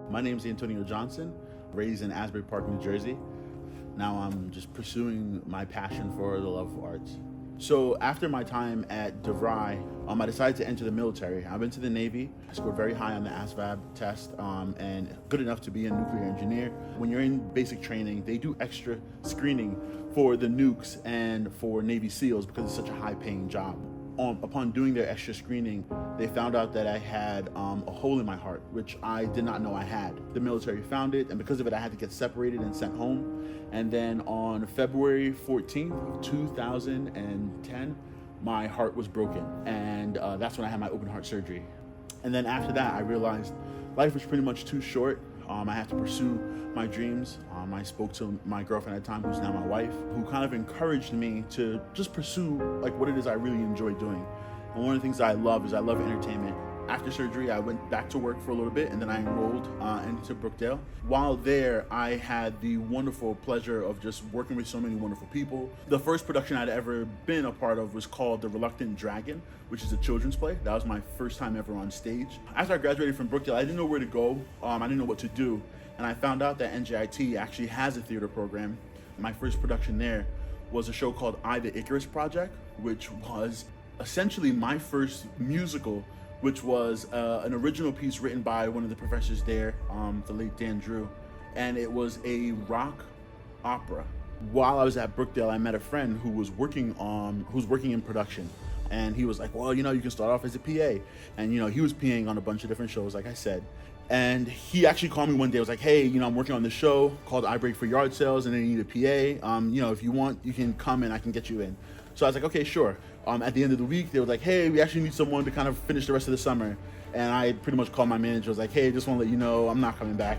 My name's Antonio Johnson, raised in Asbury Park, New Jersey. Now I'm just pursuing my passion for the love of arts. So after my time at DeVry, I decided to enter the military. I went to the Navy. I scored very high on the ASVAB test and good enough to be a nuclear engineer. When you're in basic training, they do extra screening for the nukes and for Navy SEALs because it's such a high-paying job. Upon doing their extra screening, they found out that I had a hole in my heart, which I did not know I had. The military found it, and because of it, I had to get separated and sent home. And then on February 14th, 2010, my heart was broken. And that's when I had my open heart surgery. And then after that, I realized life was pretty much too short. I have to pursue my dreams. I spoke to my girlfriend at the time, who's now my wife, who kind of encouraged me to just pursue like what it is I really enjoy doing. And one of the things that I love entertainment. After surgery, I went back to work for a little bit, and then I enrolled into Brookdale. While there, I had the wonderful pleasure of just working with so many wonderful people. The first production I'd ever been a part of was called The Reluctant Dragon, which is a children's play. That was my first time ever on stage. After I graduated from Brookdale, I didn't know where to go. I didn't know what to do. And I found out that NJIT actually has a theater program. My first production there was a show called I, the Icarus Project, which was essentially my first musical, which was an original piece written by one of the professors there, the late Dan Drew, and it was a rock opera. While I was at Brookdale, I met a friend who was working in production, and he was like, well, you can start off as a PA, and he was PAing on a bunch of different shows, like I said. And he actually called me one day. Was like, hey, I'm working on this show called I Break for Yard Sales, and they need a PA. If you want, you can come and I can get you in. So I was like, okay, sure. At the end of the week, they were like, hey, we actually need someone to kind of finish the rest of the summer. And I pretty much called my manager. I was like, hey, just want to let you know I'm not coming back.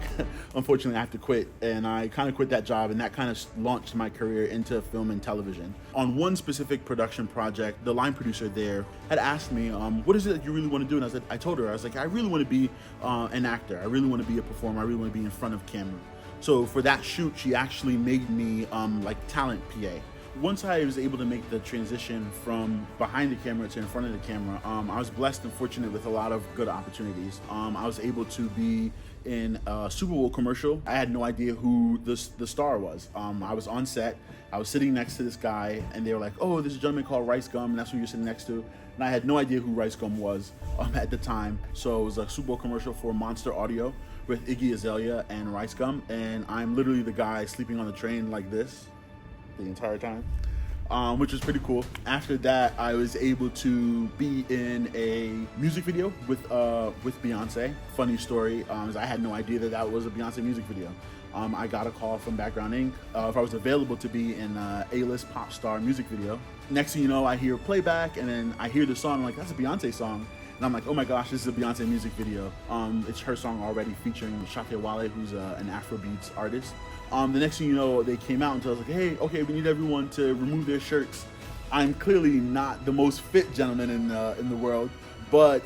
Unfortunately, I have to quit. And I kind of quit that job, and that kind of launched my career into film and television. On one specific production project, the line producer there had asked me, what is it that you really want to do? And I told her, I really want to be an actor. I really want to be a performer. I really want to be in front of camera. So for that shoot, she actually made me like talent PA. Once I was able to make the transition from behind the camera to in front of the camera, I was blessed and fortunate with a lot of good opportunities. I was able to be in a Super Bowl commercial. I had no idea who the star was. I was on set, I was sitting next to this guy, and they were like, oh, there's a gentleman called Rice Gum, and that's who you're sitting next to. And I had no idea who Rice Gum was at the time. So it was a Super Bowl commercial for Monster Audio with Iggy Azalea and Rice Gum, and I'm literally the guy sleeping on the train like this the entire time, which was pretty cool. After that, I was able to be in a music video with Beyonce. Funny story, is I had no idea that was a Beyonce music video. I got a call from Background Inc. If I was available to be in a A-list pop star music video. Next thing you know, I hear playback, and then I hear the song. I'm like, that's a Beyonce song. And I'm like, oh my gosh, this is a Beyonce music video. It's her song already featuring Shake Wale, who's an Afrobeats artist. The next thing you know, they came out and told us like, hey, okay, we need everyone to remove their shirts. I'm clearly not the most fit gentleman in the world, but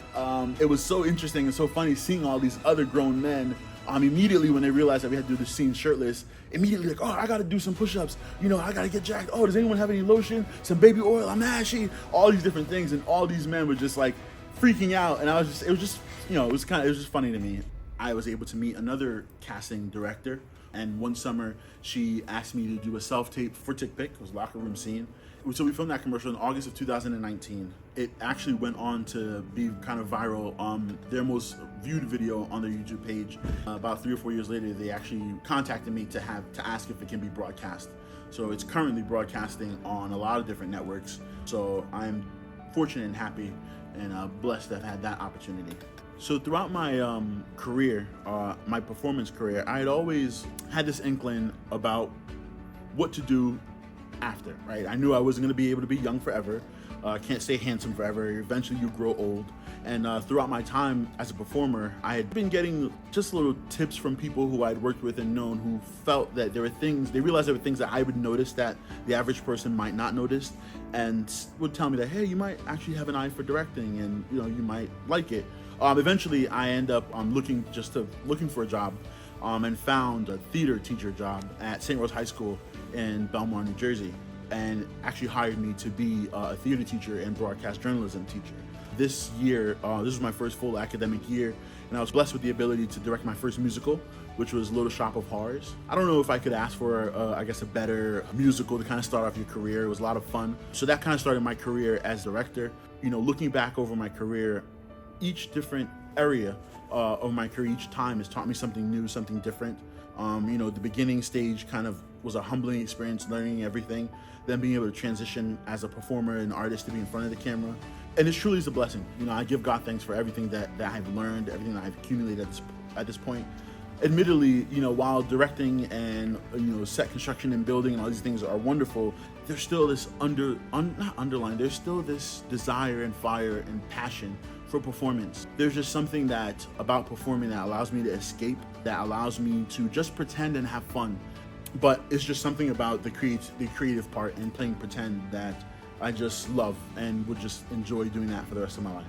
it was so interesting and so funny seeing all these other grown men. Immediately when they realized that we had to do the scene shirtless, immediately like, oh, I gotta do some push-ups. I gotta get jacked. Oh, does anyone have any lotion? Some baby oil? I'm ashy. All these different things, and all these men were just like freaking out, and it was just funny to me. I was able to meet another casting director, and one summer she asked me to do a self-tape for Tick Pick. It was a locker room scene. So we filmed that commercial in August of 2019. It actually went on to be kind of viral. Their most viewed video on their YouTube page. About 3 or 4 years later, they actually contacted me to ask if it can be broadcast. So it's currently broadcasting on a lot of different networks. So I'm fortunate and happy and blessed to have had that opportunity. So throughout my career, my performance career, I had always had this inkling about what to do after, right? I knew I wasn't going to be able to be young forever. Can't stay handsome forever. Eventually you grow old. And throughout my time as a performer, I had been getting just little tips from people who I'd worked with and known who felt that there were things, they realized there were things that I would notice that the average person might not notice, and would tell me that, hey, you might actually have an eye for directing, and you might like it. Eventually I end up looking for a job, and found a theater teacher job at St. Rose High School in Belmar, New Jersey, and actually hired me to be a theater teacher and broadcast journalism teacher. This year, this was my first full academic year, and I was blessed with the ability to direct my first musical, which was Little Shop of Horrors. I don't know if I could ask for, I guess, a better musical to kind of start off your career. It was a lot of fun. So that kind of started my career as director. Looking back over my career, each different area of my career, each time has taught me something new, something different. The beginning stage kind of was a humbling experience, learning everything, then being able to transition as a performer and artist to be in front of the camera. And it truly is a blessing. I give God thanks for everything that I've learned, everything that I've accumulated at this point. Admittedly, while directing and, set construction and building and all these things are wonderful, there's still this there's still this desire and fire and passion for performance. There's just something about performing that allows me to escape, that allows me to just pretend and have fun. But it's just something about the creative part and playing pretend that I just love and would just enjoy doing that for the rest of my life.